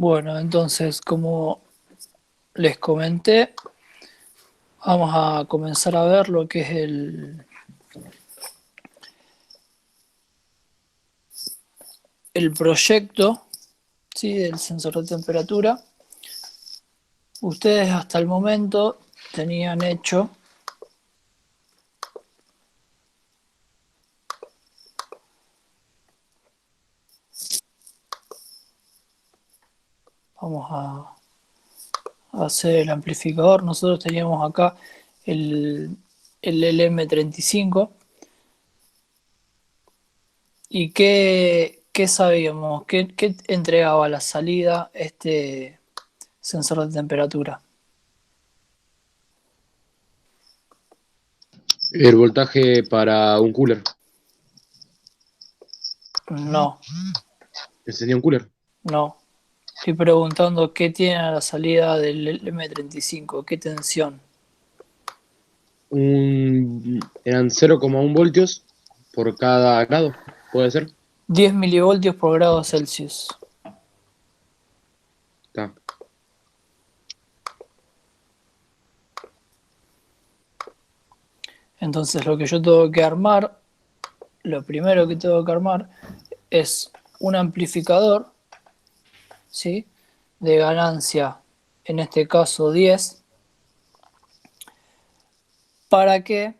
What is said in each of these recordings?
Bueno, entonces, como les comenté, vamos a comenzar a ver lo que es el proyecto, ¿sí?, del sensor de temperatura. Ustedes hasta el momento tenían hecho vamos a hacer el amplificador. Nosotros teníamos acá el LM35. ¿Y qué sabíamos? ¿Qué entregaba la salida este sensor de temperatura? El voltaje para un cooler. No, Encendía un cooler. no. Estoy preguntando qué tiene a la salida del LM35, qué tensión. Eran 0,1 voltios por cada grado, ¿puede ser? 10 milivoltios por grado Celsius. Está. Entonces lo que yo tengo que armar, lo primero que tengo que armar es un amplificador, ¿sí?, de ganancia, en este caso 10, para que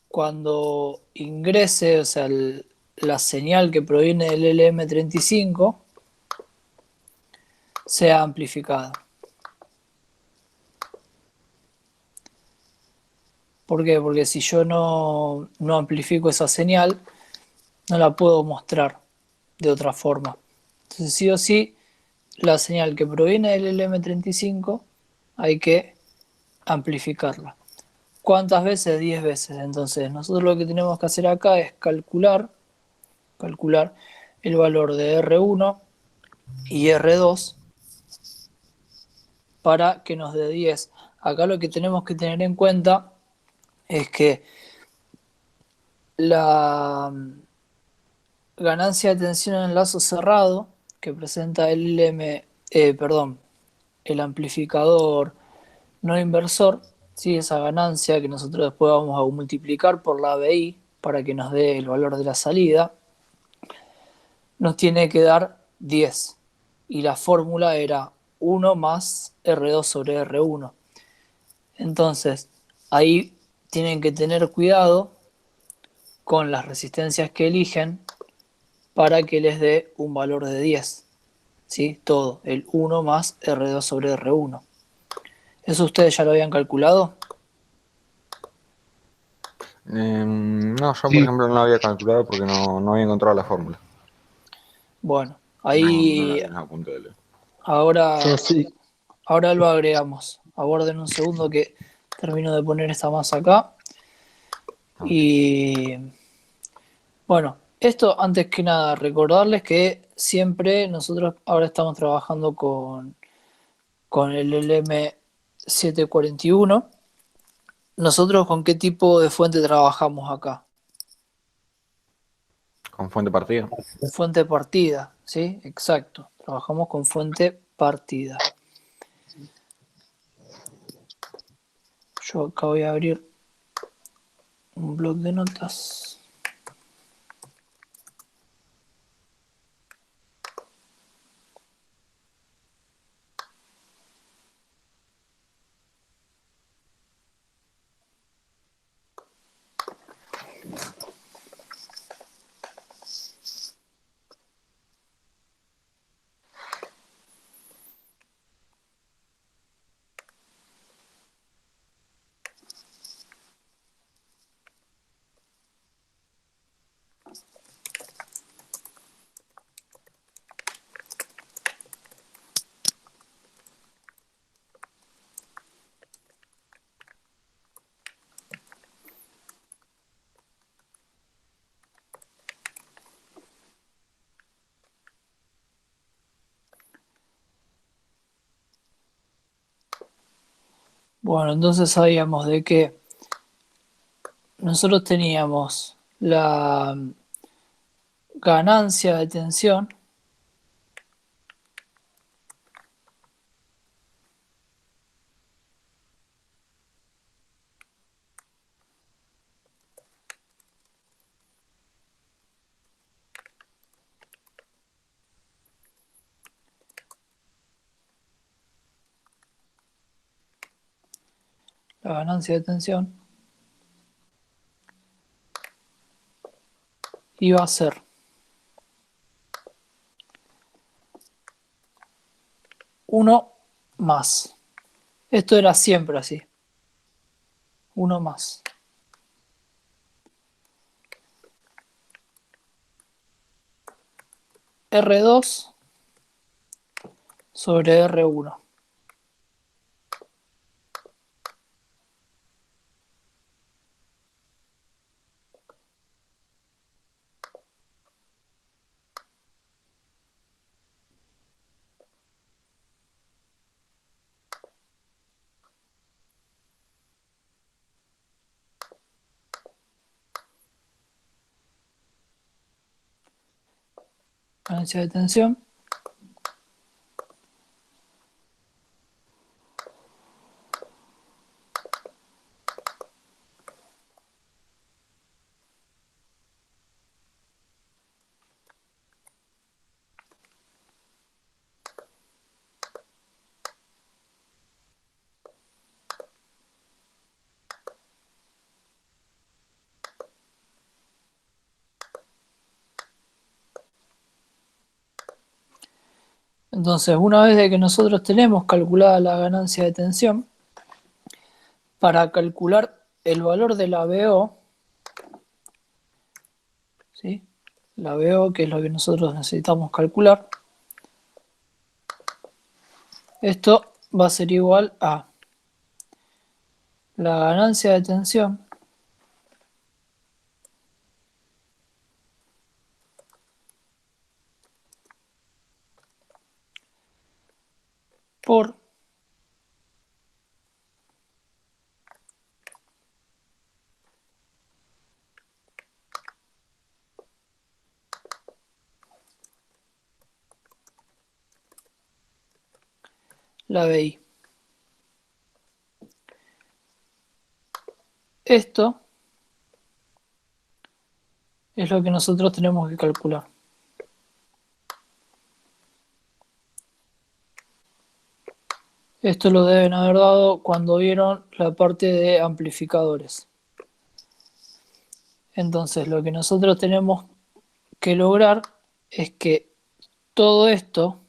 cuando ingrese, o sea, la señal que proviene del LM35 sea amplificada. ¿Por qué? Porque si yo no amplifico esa señal, no la puedo mostrar de otra forma. Entonces, sí o sí, la señal que proviene del LM35 hay que amplificarla. ¿Cuántas veces? 10 veces. Entonces, nosotros lo que tenemos que hacer acá es calcular el valor de R1 y R2 para que nos dé 10. Acá lo que tenemos que tener en cuenta es que la ganancia de tensión en lazo cerrado que presenta el amplificador no inversor, ¿sí?, esa ganancia que nosotros después vamos a multiplicar por la BI para que nos dé el valor de la salida, nos tiene que dar 10. Y la fórmula era 1 más R2 sobre R1. Entonces, ahí tienen que tener cuidado con las resistencias que eligen para que les dé un valor de 10. ¿Sí? Todo, el 1 más R2 sobre R1. ¿Eso ustedes ya lo habían calculado? No, yo por Sí. ejemplo no lo había calculado porque no había encontrado la fórmula. Bueno, No la ahí tenés a punto de leer. ahora, Yo sí. ahora lo agregamos. Aguarden un segundo que termino de poner esta masa acá. Ah, Y bueno, esto antes que nada, recordarles que siempre nosotros ahora estamos trabajando con el LM741. ¿Nosotros con qué tipo de fuente trabajamos acá? con fuente partida. Fuente partida, ¿sí? Exacto. Trabajamos con fuente partida. Yo acá voy a abrir un bloc de notas. Bueno, entonces sabíamos de que nosotros teníamos la ganancia de tensión la ganancia de tensión, iba a ser uno más. Esto era siempre así. Uno más. R2 sobre R1. Ganancia de tensión. Entonces, una vez de que nosotros tenemos calculada la ganancia de tensión, para calcular el valor de la BO, ¿sí? La BO, que es lo que nosotros necesitamos calcular, esto va a ser igual a la ganancia de tensión por la BI. Esto es lo que nosotros tenemos que calcular. Esto lo deben haber dado cuando vieron la parte de amplificadores. Entonces, lo que nosotros tenemos que lograr es que todo esto,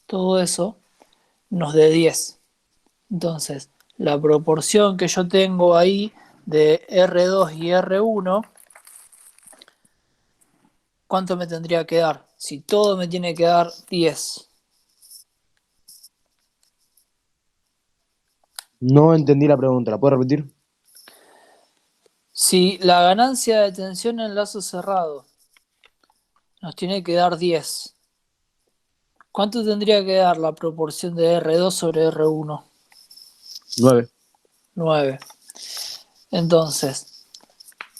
todo eso, nos dé 10. Entonces, la proporción que yo tengo ahí de R2 y R1, ¿cuánto me tendría que dar? Si todo me tiene que dar 10. No entendí la pregunta, ¿la puedo repetir? Si la ganancia de tensión en lazo cerrado nos tiene que dar 10, ¿cuánto tendría que dar la proporción de R2 sobre R1? 9. 9. Entonces,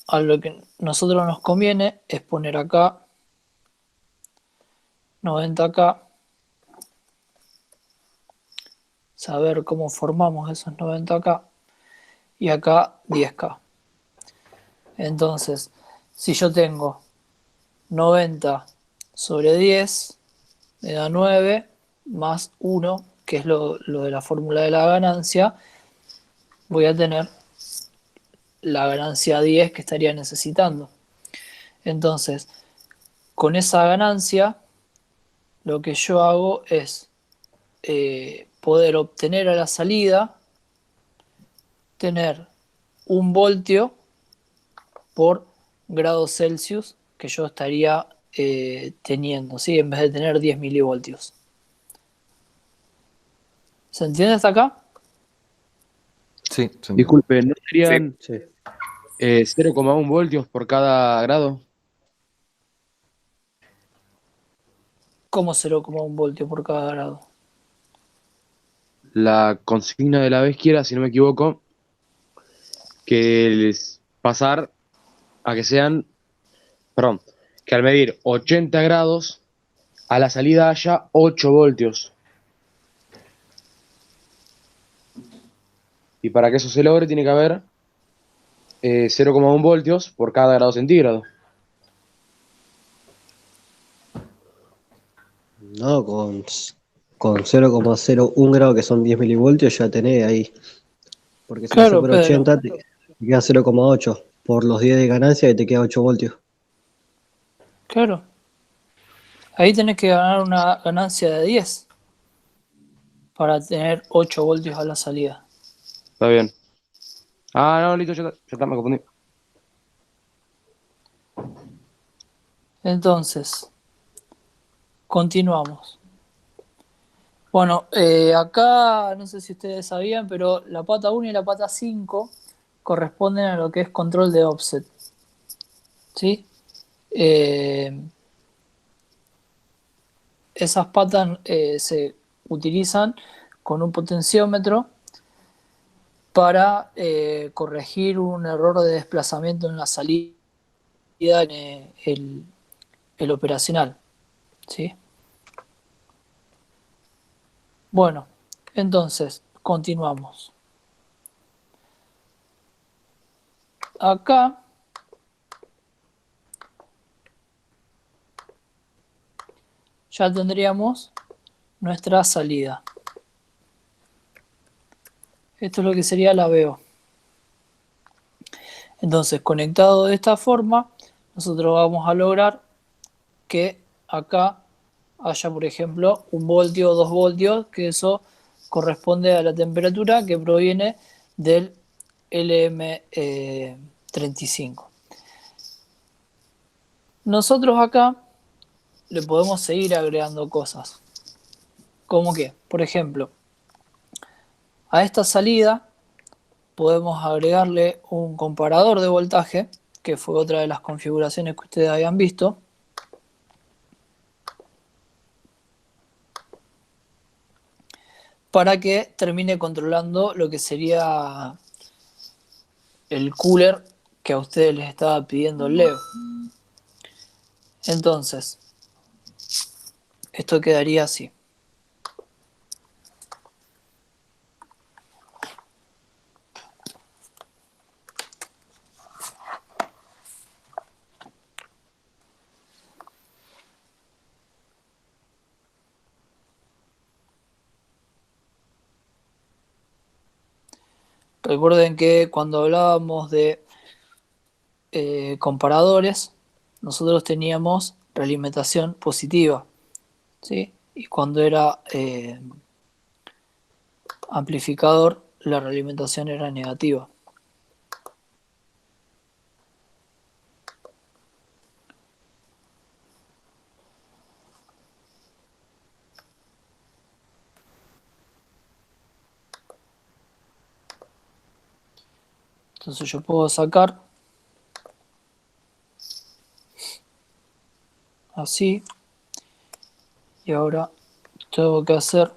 a lo que nosotros nos conviene es poner acá 90 acá, saber cómo formamos esos 90 acá y acá 10K. Entonces, si yo tengo 90 sobre 10, me da 9 más 1, que es lo de la fórmula de la ganancia, voy a tener la ganancia 10 que estaría necesitando. Entonces, con esa ganancia, lo que yo hago es poder obtener a la salida, tener 1 voltio por grado Celsius que yo estaría teniendo, ¿sí? En vez de tener 10 milivoltios. ¿Se entiende hasta acá? Sí, sí. Disculpe, ¿no serían 0,1 voltios por cada grado? ¿Cómo 0,1 voltio por cada grado? La consigna de la vez quiera, si no me equivoco, que pasar a que sean, perdón, que al medir 80 grados, a la salida haya 8 voltios. Y para que eso se logre, tiene que haber 0,1 voltios por cada grado centígrado. No, con con 0,01 grado, que son 10 milivoltios, ya tenés ahí. Porque si lo haces Claro, por Pedro. 80, te queda 0,8. Por los 10 de ganancia, y te queda 8 voltios. Claro. Ahí tenés que ganar una ganancia de 10 para tener 8 voltios a la salida. Está bien. Ah, no, listo, ya está, me confundí. Entonces, continuamos. Bueno, acá no sé si ustedes sabían, pero la pata 1 y la pata 5 corresponden a lo que es control de offset. ¿Sí? Eh, Esas patas se utilizan con un potenciómetro para corregir un error de desplazamiento en la salida en el operacional. ¿Sí? Bueno, entonces, continuamos. Acá ya tendríamos nuestra salida. Esto es lo que sería la VO. Entonces, conectado de esta forma, nosotros vamos a lograr que acá haya, por ejemplo, 1 voltio o 2 voltios, que eso corresponde a la temperatura que proviene del LM35. Nosotros acá le podemos seguir agregando cosas. Como que, por ejemplo, a esta salida podemos agregarle un comparador de voltaje, que fue otra de las configuraciones que ustedes habían visto, para que termine controlando lo que sería el cooler que a ustedes les estaba pidiendo el Leo. Entonces, esto quedaría así. Recuerden que cuando hablábamos de comparadores, nosotros teníamos realimentación positiva, ¿sí? Y cuando era amplificador, la realimentación era negativa. Entonces yo puedo sacar así, y ahora tengo que hacer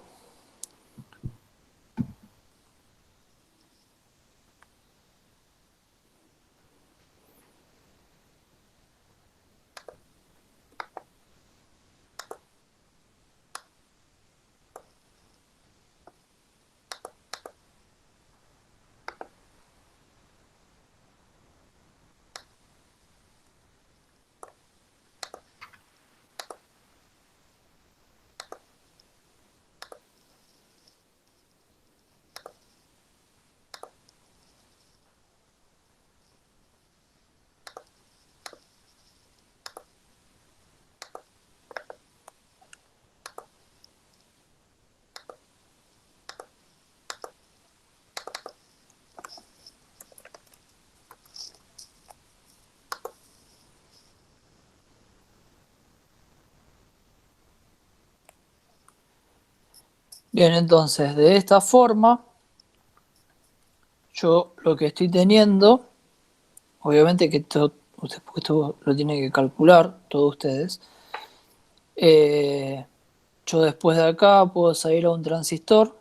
bien. Entonces, de esta forma, yo lo que estoy teniendo, obviamente que esto lo tienen que calcular todos ustedes. Yo después de acá puedo salir a un transistor.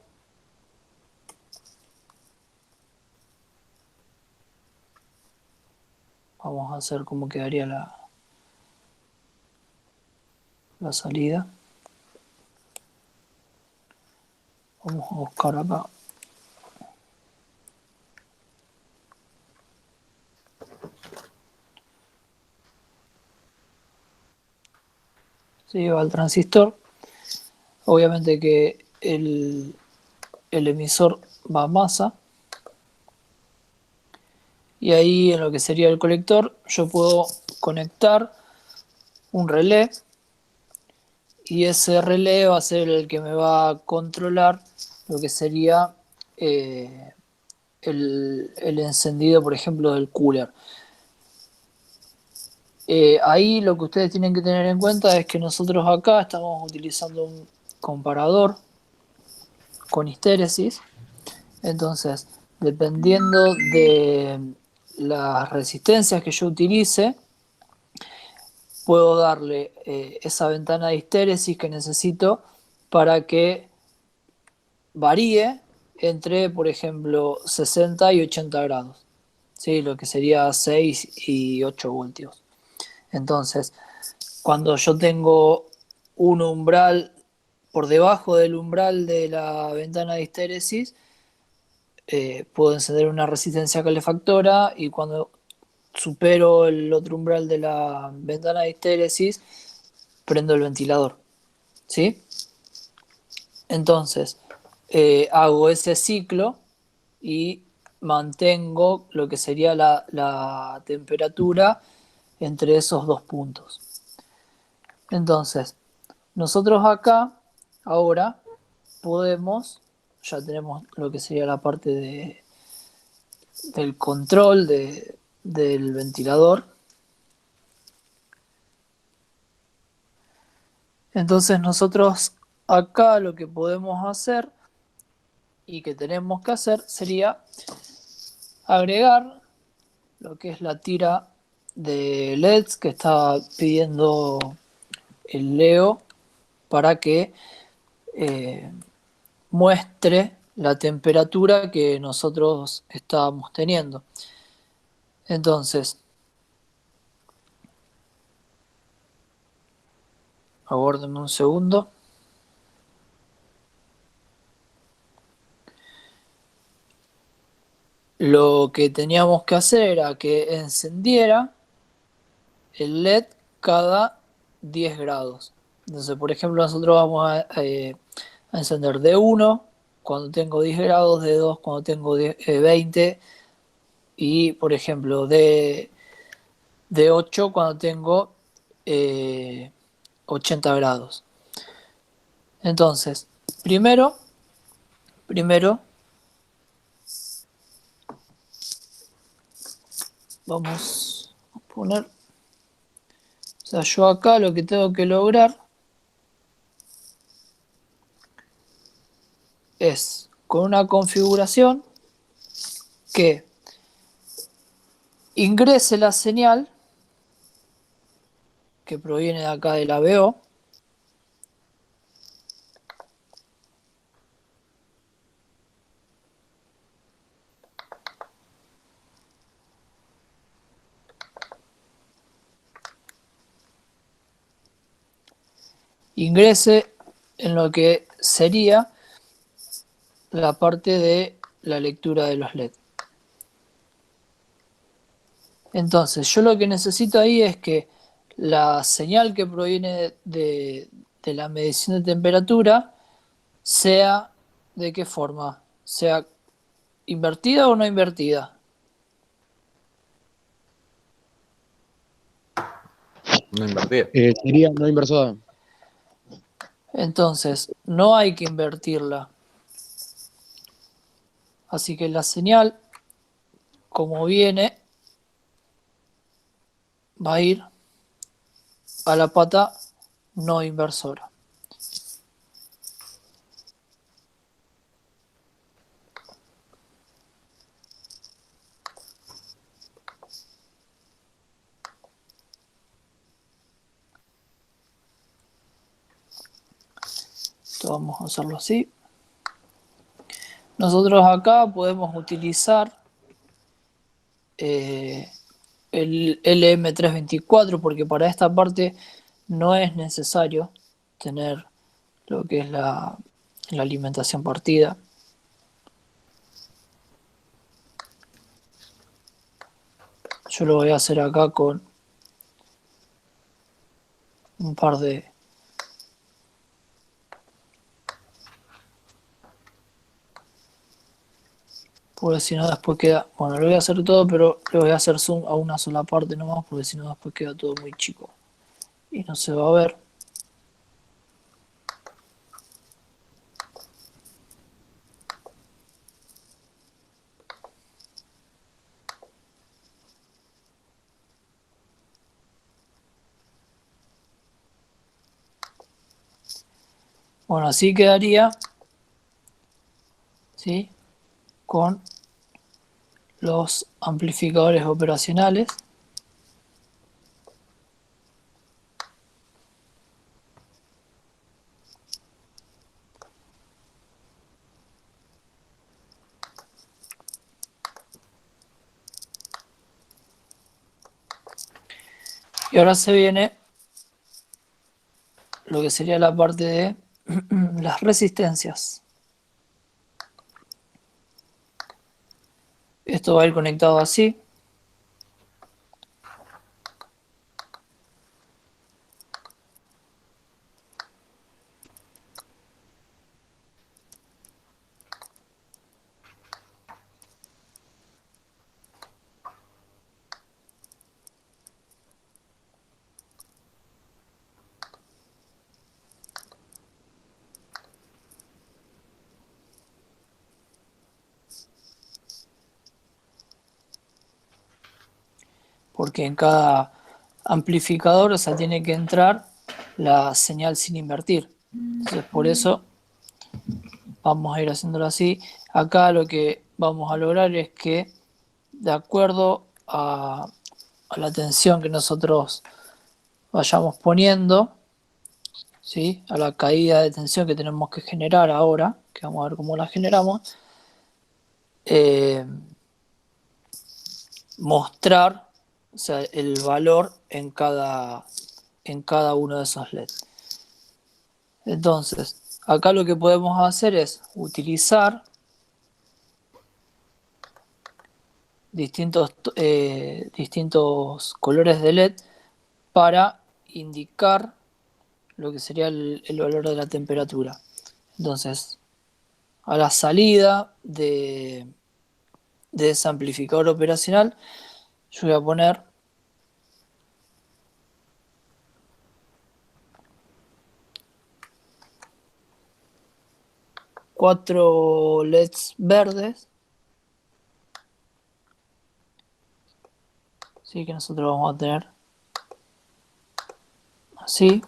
Vamos a hacer cómo quedaría la salida. Vamos a buscar acá. Se lleva al transistor. Obviamente que el emisor va a masa. Y ahí en lo que sería el colector yo puedo conectar un relé y ese relé va a ser el que me va a controlar lo que sería el encendido, por ejemplo, del cooler. Ahí lo que ustedes tienen que tener en cuenta es que nosotros acá estamos utilizando un comparador con histéresis. Entonces, dependiendo de las resistencias que yo utilice, puedo darle esa ventana de histéresis que necesito para que varíe entre, por ejemplo, 60 y 80 grados, ¿sí? Lo que sería 6 y 8 voltios. Entonces, cuando yo tengo un umbral por debajo del umbral de la ventana de histéresis, puedo encender una resistencia calefactora y cuando supero el otro umbral de la ventana de histéresis, prendo el ventilador, ¿sí? Entonces, hago ese ciclo y mantengo lo que sería la temperatura entre esos dos puntos. Entonces, nosotros acá, ahora, podemos, ya tenemos lo que sería la parte del control del ventilador. Entonces nosotros acá lo que podemos hacer y que tenemos que hacer sería agregar lo que es la tira de LEDs que está pidiendo el Leo para que eh, muestre la temperatura que nosotros estábamos teniendo. Entonces, aguárdenme un segundo. Lo que teníamos que hacer era que encendiera el LED cada 10 grados. Entonces, por ejemplo, nosotros vamos a encender de 1 cuando tengo 10 grados, de 2 cuando tengo 20 y, por ejemplo, de 8 cuando tengo 80 grados. Entonces, primero vamos a poner, o sea, yo acá lo que tengo que lograr es con una configuración que ingrese la señal que proviene de acá de la BO. Ingrese en lo que sería la parte de la lectura de los LED. Entonces, yo lo que necesito ahí es que la señal que proviene de la medición de temperatura sea de qué forma, sea invertida o no invertida. No invertía. Sería no inversora. Entonces, no hay que invertirla. Así que la señal, como viene, va a ir a la pata no inversora. Esto vamos a hacerlo así. Nosotros acá podemos utilizar el LM324 porque para esta parte no es necesario tener lo que es la alimentación partida. Yo lo voy a hacer acá con un par de porque si no después queda, bueno, lo voy a hacer todo, pero le voy a hacer zoom a una sola parte nomás, porque si no después queda todo muy chico y no se va a ver. Bueno, así quedaría, ¿sí? Con los amplificadores operacionales. Y ahora se viene lo que sería la parte de las resistencias. Esto va a ir conectado así. Porque en cada amplificador, o sea, tiene que entrar la señal sin invertir. Entonces, por eso vamos a ir haciéndolo así. Acá lo que vamos a lograr es que, de acuerdo a la tensión que nosotros vayamos poniendo, ¿sí? A la caída de tensión que tenemos que generar ahora, que vamos a ver cómo la generamos, eh, mostrar, o sea, el valor en cada uno de esos LEDs. Entonces, acá lo que podemos hacer es utilizar distintos colores de LED para indicar lo que sería el valor de la temperatura. Entonces, a la salida de ese amplificador operacional, yo voy a poner 4 LEDs verdes, ¿sí? Que nosotros vamos a tener así.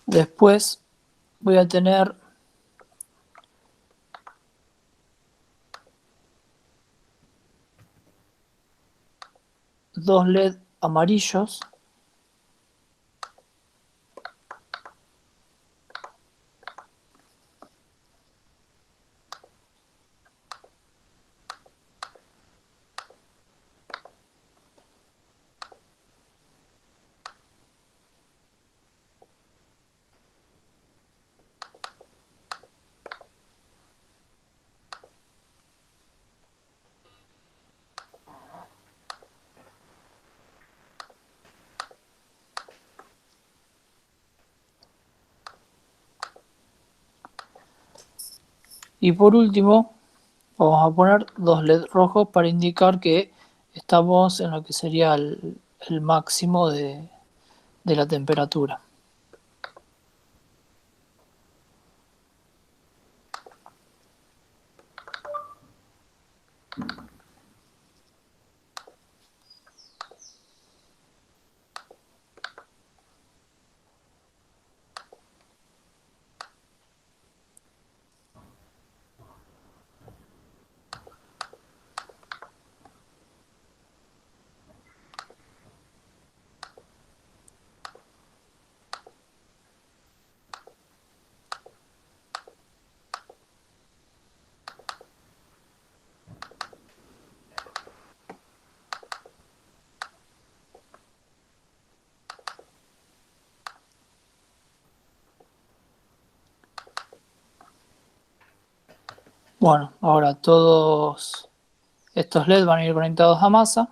Después voy a tener dos LED amarillos, y por último vamos a poner dos LED rojos para indicar que estamos en lo que sería el máximo de la temperatura. Bueno, ahora todos estos LED van a ir conectados a masa.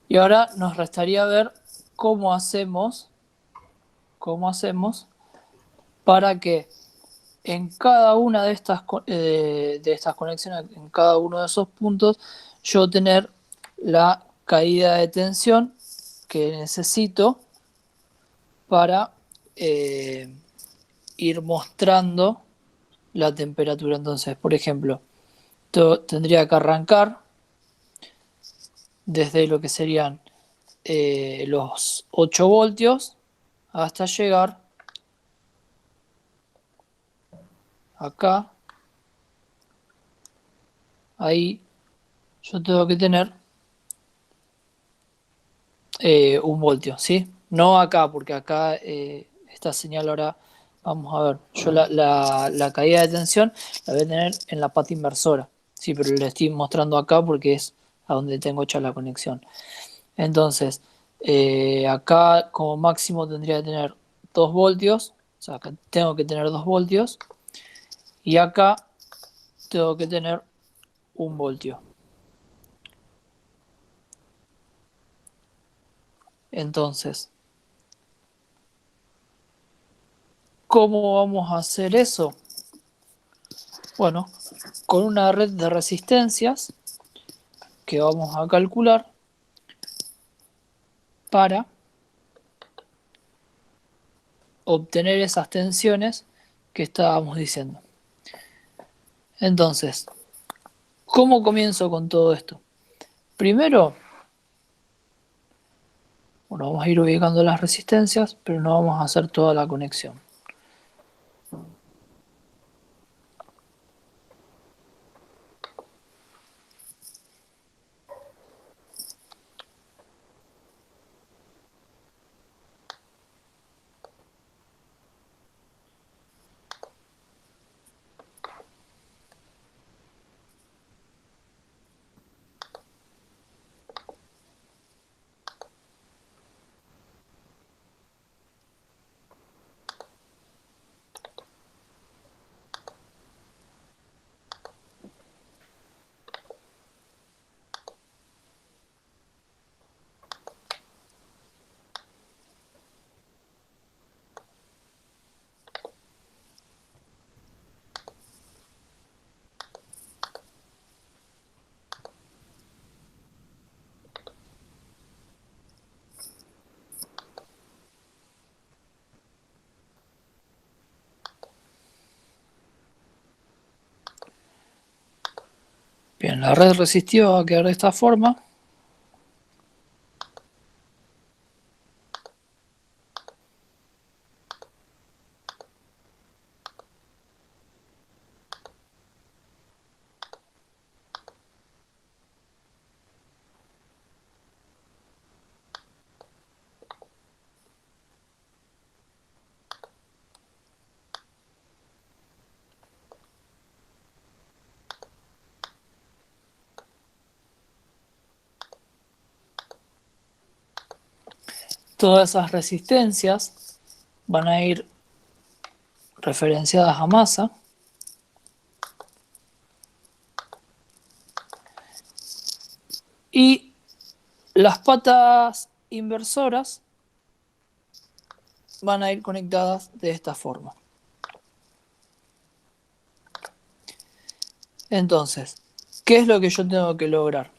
Y ahora nos restaría ver cómo hacemos para que en cada una de estas conexiones, en cada uno de esos puntos, yo tener la caída de tensión que necesito para ir mostrando la temperatura. Entonces, por ejemplo, tendría que arrancar desde lo que serían los 8 voltios hasta llegar acá. Ahí yo tengo que tener 1 voltio, ¿sí? No acá, porque acá esta señal ahora, vamos a ver, yo la caída de tensión la voy a tener en la pata inversora, sí, pero le estoy mostrando acá porque es a donde tengo hecha la conexión. Entonces, acá como máximo tendría que tener 2 voltios, o sea, acá tengo que tener 2 voltios, y acá tengo que tener 1 voltio. Entonces, ¿cómo vamos a hacer eso? Bueno, con una red de resistencias que vamos a calcular para obtener esas tensiones que estábamos diciendo. Entonces, ¿cómo comienzo con todo esto? Primero, bueno, vamos a ir ubicando las resistencias, pero no vamos a hacer toda la conexión. Bien, la red resistiva va a quedar de esta forma. Todas esas resistencias van a ir referenciadas a masa. Y las patas inversoras van a ir conectadas de esta forma. Entonces, ¿qué es lo que yo tengo que lograr?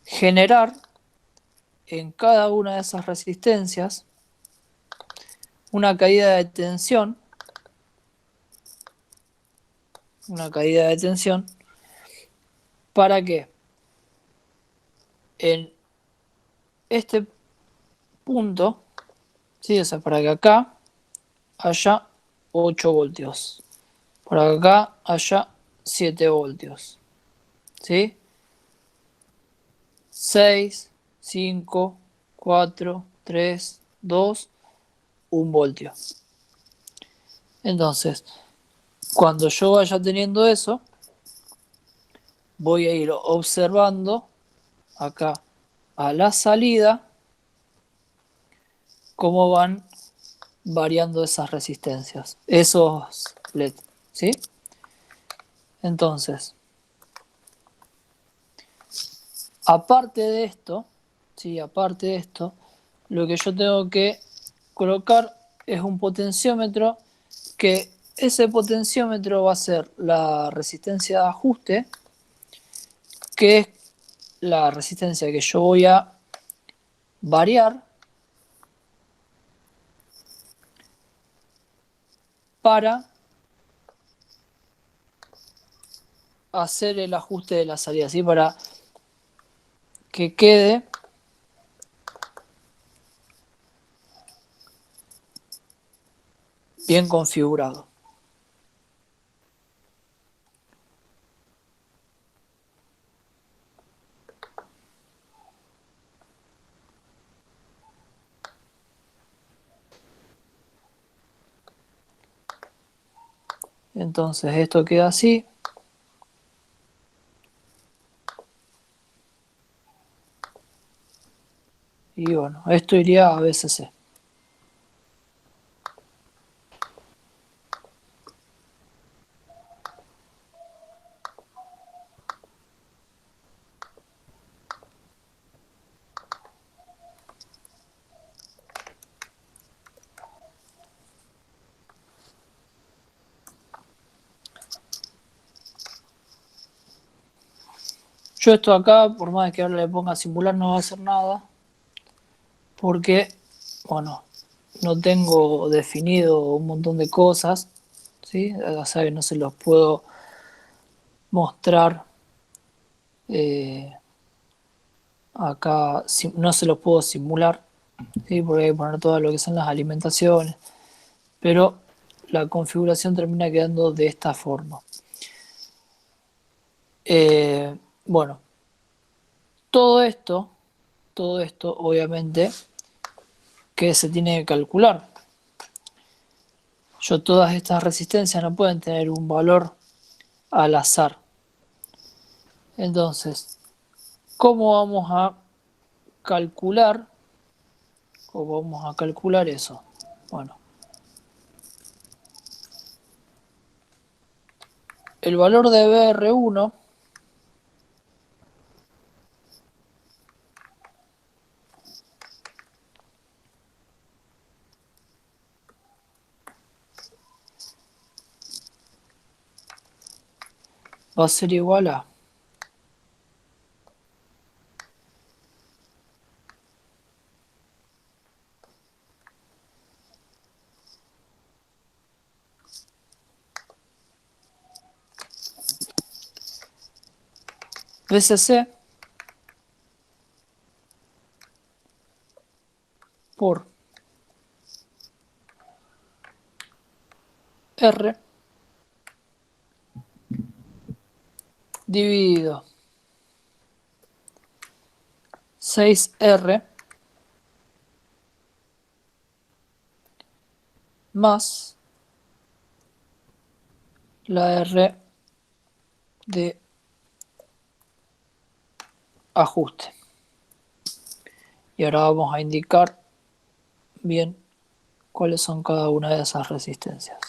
Generar en cada una de esas resistencias una caída de tensión, para que en este punto, ¿sí? O sea, para que acá haya 8 voltios. Por acá haya 7 voltios. ¿Sí? 6, 5, 4, 3, 2, 1 voltio. Entonces, cuando yo vaya teniendo eso, voy a ir observando acá a la salida cómo van variando esas resistencias, esos LED, ¿sí? Entonces, aparte de esto, ¿sí? Aparte de esto, lo que yo tengo que colocar es un potenciómetro, que ese potenciómetro va a ser la resistencia de ajuste, que es la resistencia que yo voy a variar para hacer el ajuste de la salida, ¿sí? Para que quede bien configurado. Entonces esto queda así. Y bueno, esto iría a BCC. Yo esto acá, por más que ahora le ponga a simular, no va a hacer nada. Porque, bueno, no tengo definido un montón de cosas. ¿Sí? Ya saben, no se los puedo mostrar acá, no se los puedo simular. ¿Sí? Porque hay que poner todo lo que son las alimentaciones. Pero la configuración termina quedando de esta forma. Bueno, todo esto obviamente que se tiene que calcular. Todas estas resistencias no pueden tener un valor al azar. Entonces, ¿cómo vamos a calcular eso? Bueno, el valor de BR1 va a ser igual a VCC por R dividido 6R más la R de ajuste. Y ahora vamos a indicar bien cuáles son cada una de esas resistencias.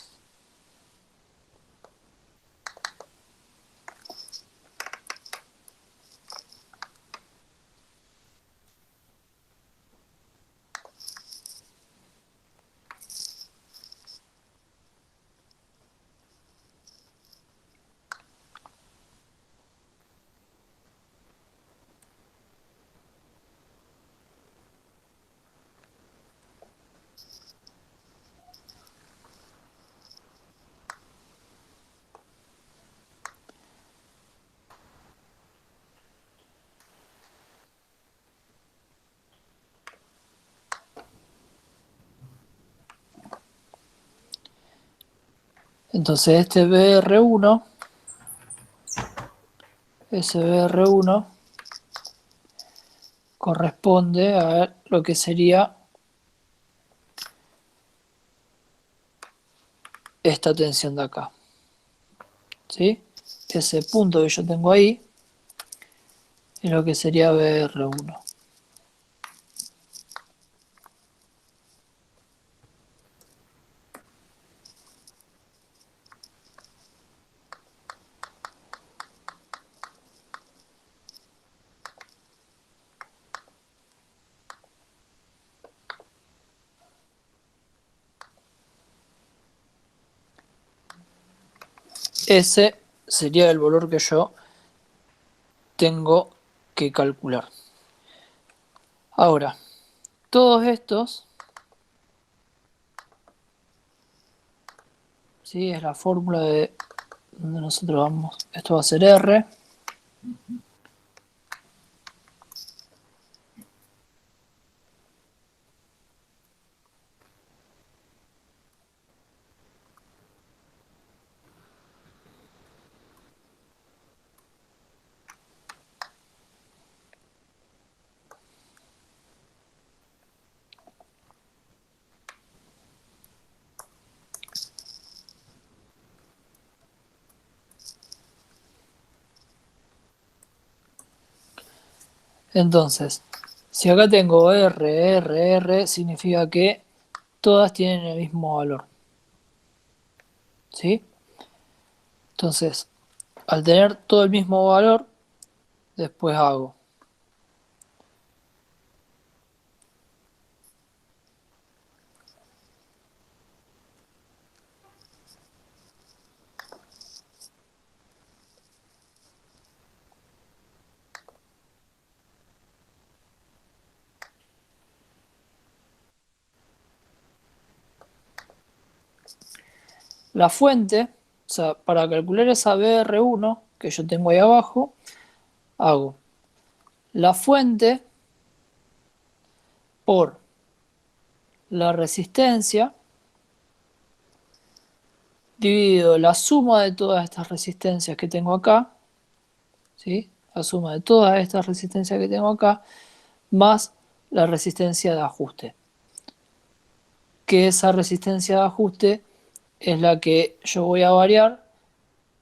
Entonces este BR1, ese BR1 corresponde a lo que sería esta tensión de acá, ¿sí? Ese punto que yo tengo ahí es lo que sería BR1. Ese sería el valor que yo tengo que calcular. Ahora, todos estos, ¿sí? Es la fórmula de donde nosotros vamos. Esto va a ser R. Entonces, si acá tengo R, significa que todas tienen el mismo valor, ¿sí? Entonces, al tener todo el mismo valor, después hago la fuente, o sea, para calcular esa BR1 que yo tengo ahí abajo, hago la fuente por la resistencia dividido la suma de todas estas resistencias que tengo acá, ¿sí? La suma de todas estas resistencias que tengo acá, más la resistencia de ajuste. Que esa resistencia de ajuste es la que yo voy a variar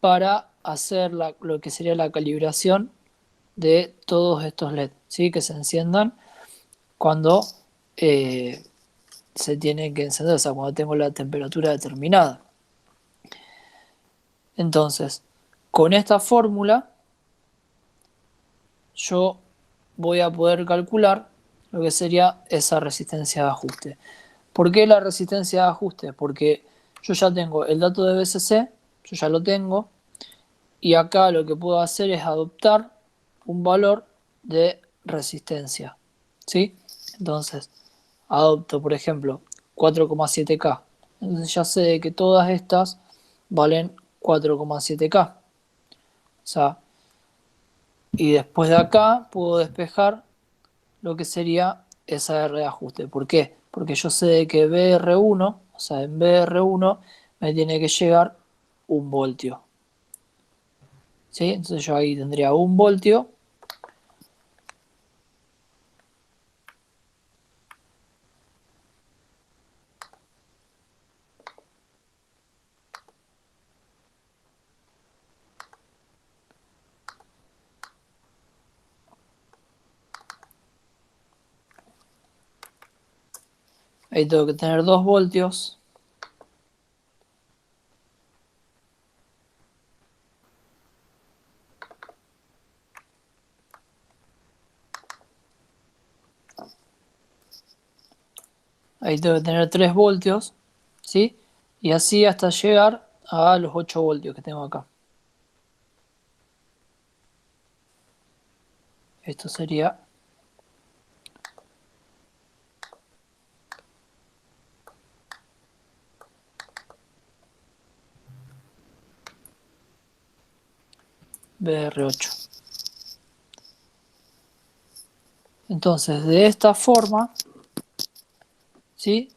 para hacer lo que sería la calibración de todos estos LED, ¿sí? Que se enciendan cuando se tienen que encender, o sea, cuando tengo la temperatura determinada. Entonces, con esta fórmula yo voy a poder calcular lo que sería esa resistencia de ajuste. ¿Por qué la resistencia de ajuste? Porque yo ya tengo el dato de BCC, yo ya lo tengo, y acá lo que puedo hacer es adoptar un valor de resistencia, ¿sí? Entonces, adopto, por ejemplo, 4,7K. Entonces ya sé que todas estas valen 4,7K. O sea, y después de acá puedo despejar lo que sería esa R de ajuste. ¿Por qué? Porque yo sé de que BR1, o sea, en BR1 me tiene que llegar 1 voltio. ¿Sí? Entonces yo ahí tendría 1 voltio. Ahí tengo que tener 2 voltios. Ahí tengo que tener 3 voltios. ¿Sí? Y así hasta llegar a los 8 voltios que tengo acá. Esto sería BR8. Entonces, de esta forma, ¿sí?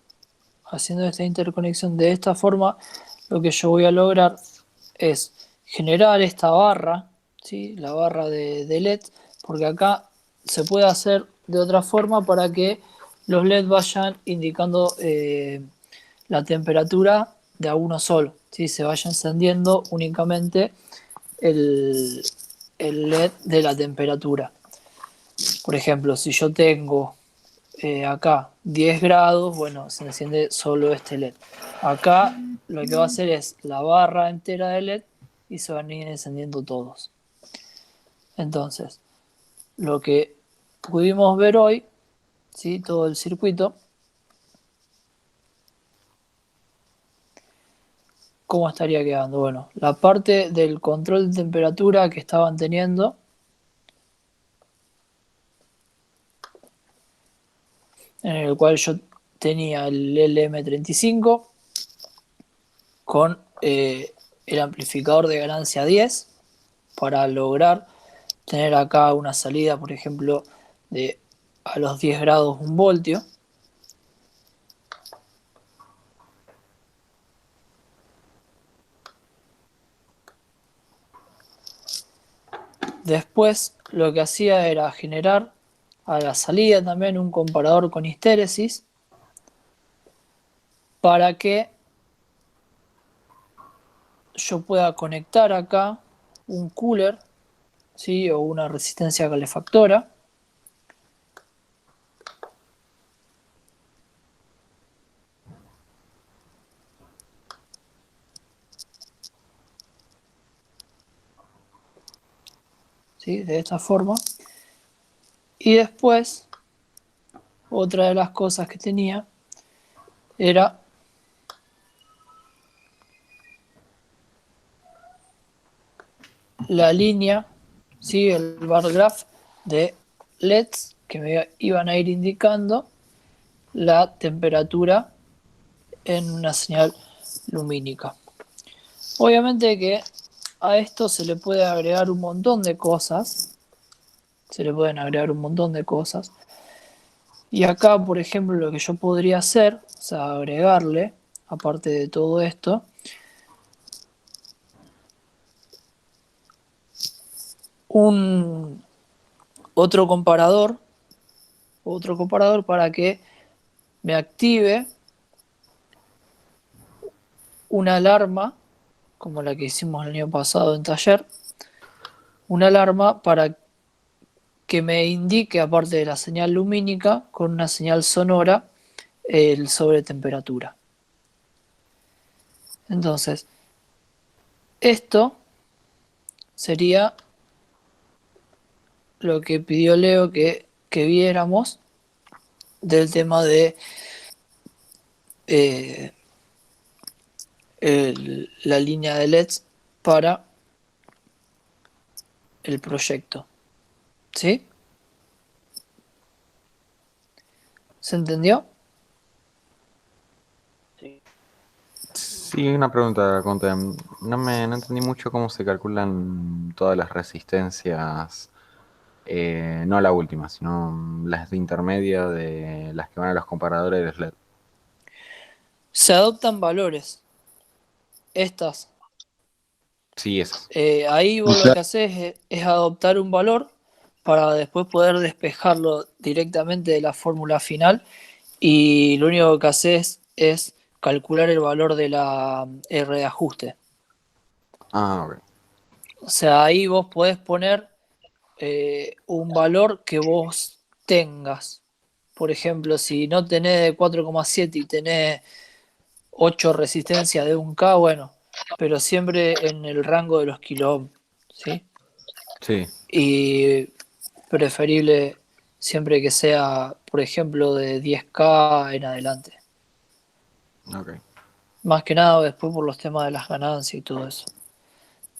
Haciendo esta interconexión de esta forma, lo que yo voy a lograr es generar esta barra, ¿sí? La barra de LED, porque acá se puede hacer de otra forma para que los LED vayan indicando la temperatura de a uno solo, ¿sí? Se vaya encendiendo únicamente el, el LED de la temperatura. Por ejemplo, si yo tengo acá 10 grados, bueno, se enciende solo este LED. Acá lo que va a hacer es la barra entera de LED y se van a ir encendiendo todos. Entonces, lo que pudimos ver hoy, ¿sí? Todo el circuito, ¿cómo estaría quedando? Bueno, la parte del control de temperatura que estaban teniendo, en el cual yo tenía el LM35 con el amplificador de ganancia 10 para lograr tener acá una salida, por ejemplo, de a los 10 grados 1 voltio. Después lo que hacía era generar a la salida también un comparador con histéresis para que yo pueda conectar acá un cooler, ¿sí? O una resistencia calefactora. ¿Sí? De esta forma. Y después, otra de las cosas que tenía era la línea, ¿sí? El bar graph de LEDs que me iban a ir indicando la temperatura en una señal lumínica. Obviamente que a esto se le puede agregar un montón de cosas, se le pueden agregar un montón de cosas. Y acá, por ejemplo, lo que yo podría hacer, o sea, agregarle, aparte de todo esto, un otro comparador para que me active una alarma, como la que hicimos el año pasado en taller, una alarma para que me indique, aparte de la señal lumínica, con una señal sonora, el sobre temperatura. Entonces, esto sería lo que pidió Leo que viéramos del tema de eh, la línea de LEDs para el proyecto. ¿Sí? ¿Se entendió? Sí, una pregunta, Conte. No entendí mucho cómo se calculan todas las resistencias, no la última, sino las de intermedia de las que van a los comparadores de LED. Se adoptan valores. Estas. Sí, esas. Ahí O vos lo sea, que haces es adoptar un valor para después poder despejarlo directamente de la fórmula final y lo único que haces es calcular el valor de la R de ajuste. Ah, ok. O sea, ahí vos podés poner un valor que vos tengas. Por ejemplo, si no tenés de 4,7 y tenés 8 resistencias de 1K, bueno, pero siempre en el rango de los kilo ohm, ¿sí? Sí, Y preferible siempre que sea, por ejemplo, de 10K en adelante. ok. Más que nada después por los temas de las ganancias y todo eso.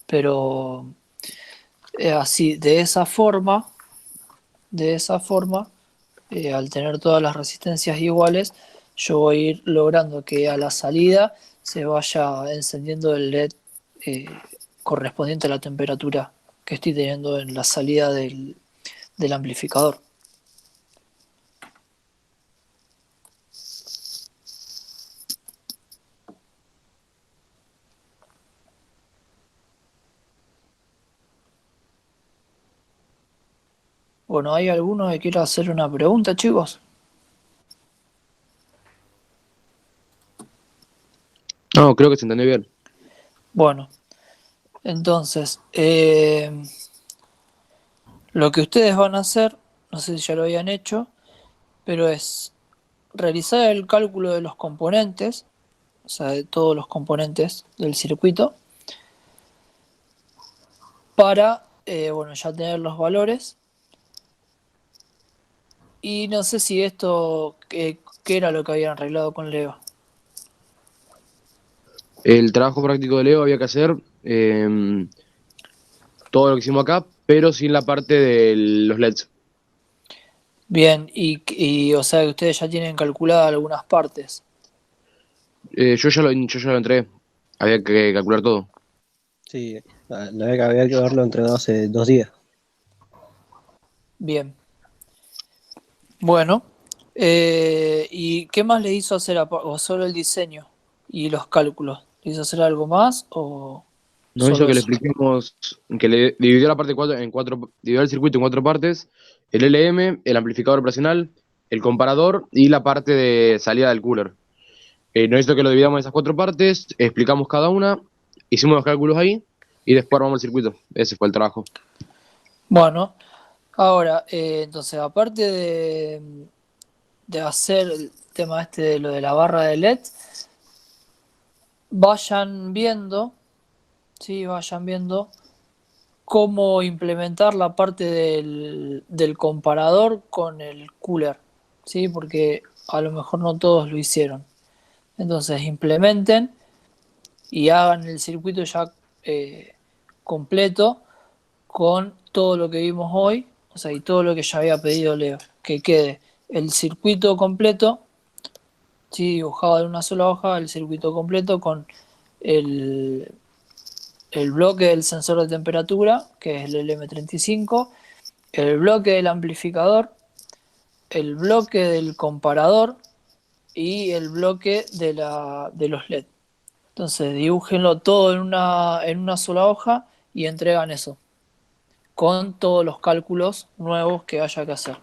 Pero así, de esa forma, al tener todas las resistencias iguales, yo voy a ir logrando que a la salida se vaya encendiendo el LED eh, correspondiente a la temperatura que estoy teniendo en la salida del amplificador. Bueno, ¿hay alguno que quiera hacer una pregunta, chicos? No, creo que se entendió bien. Bueno, entonces, lo que ustedes van a hacer, no sé si ya lo habían hecho, pero es realizar el cálculo de los componentes, o sea, de todos los componentes del circuito, para, bueno, ya tener los valores. Y no sé si esto, ¿qué era lo que habían arreglado con Leo? El trabajo práctico de Leo había que hacer todo lo que hicimos acá, pero sin la parte de los LEDs. Bien, o sea, que ustedes ya tienen calculadas algunas partes. Yo ya lo entregué. Había que calcular todo. Sí, había que haberlo entregado hace 2 días. Bien. Bueno, ¿y qué más le hizo hacer o solo el diseño y los cálculos? ¿Le hizo hacer algo más o Nos hizo solo que le eso? expliquemos, que le dividió la parte dividió el circuito en 4 partes: el LM, el amplificador operacional, el comparador y la parte de salida del cooler. Nos hizo que lo dividamos en esas 4 partes, explicamos cada una, hicimos los cálculos ahí y después armamos el circuito. Ese fue el trabajo. Bueno, ahora, entonces, aparte de hacer el tema este de lo de la barra de LED, vayan viendo, sí, vayan viendo cómo implementar la parte del comparador con el cooler, ¿sí? Porque a lo mejor no todos lo hicieron. Entonces implementen y hagan el circuito ya completo con todo lo que vimos hoy, o sea, y todo lo que ya había pedido Leo. Que quede el circuito completo, ¿sí? Dibujado en una sola hoja, el circuito completo con el, el bloque del sensor de temperatura, que es el LM35, el bloque del amplificador, el bloque del comparador y el bloque de los LED. Entonces dibújenlo todo en una sola hoja y entregan eso, con todos los cálculos nuevos que haya que hacer.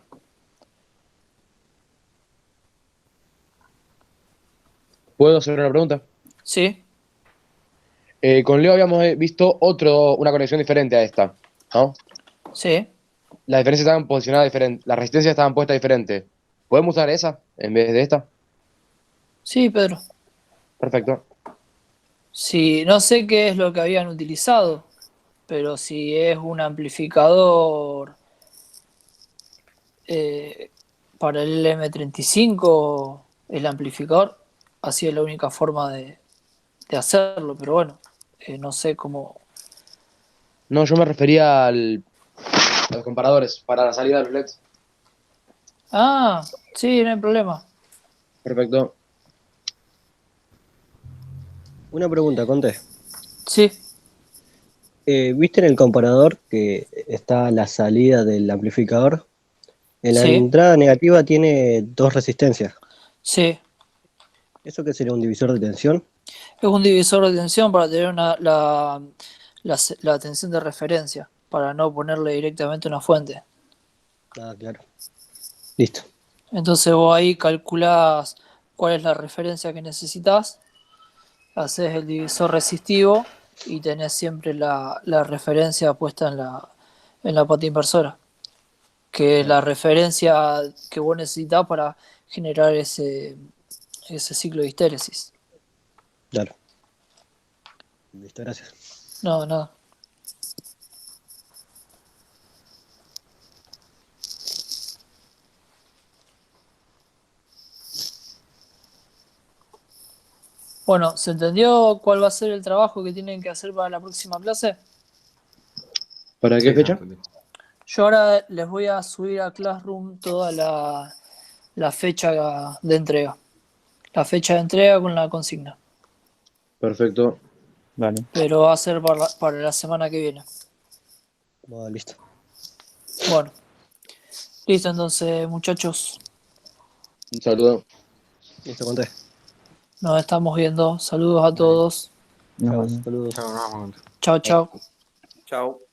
¿Puedo hacer una pregunta? ¿Sí? Con Leo habíamos visto una conexión diferente a esta, ¿no? ¿Sí? Las diferencias estaban posicionadas diferentes, las resistencias estaban puestas diferentes. ¿Podemos usar esa en vez de esta? Sí, Pedro. Perfecto. Sí, no sé qué es lo que habían utilizado, pero si es un amplificador eh, para el LM35, el amplificador, así es la única forma de hacerlo, pero bueno, no sé cómo. No, yo me refería a los comparadores para la salida de los LEDs. Ah, sí, no hay problema. Perfecto. Una pregunta, Conte. Sí, ¿Viste en el comparador que está la salida del amplificador? En la sí, entrada negativa tiene 2 resistencias. sí. ¿Eso qué sería un divisor de tensión? Es un divisor de tensión para tener la tensión de referencia, para no ponerle directamente una fuente. Ah, claro. Listo. Entonces vos ahí calculás cuál es la referencia que necesitas, haces el divisor resistivo y tenés siempre la referencia puesta en la pata inversora, que es Claro, la referencia que vos necesitas para generar ese ciclo de histéresis. claro. Listo, gracias. No, nada. Bueno, ¿se entendió cuál va a ser el trabajo que tienen que hacer para la próxima clase? ¿Para qué Sí, se fecha? entendió. Yo ahora les voy a subir a Classroom toda la fecha de entrega. La fecha de entrega con la consigna. Perfecto. Dale. Pero va a ser para la semana que viene. Bueno, listo. Bueno, listo entonces, muchachos. Un saludo. Listo, Conte. Nos estamos viendo. Saludos a Dale. todos. Nos Chao, vemos. saludos. Chao, nos vemos. Chao, chao. Chao.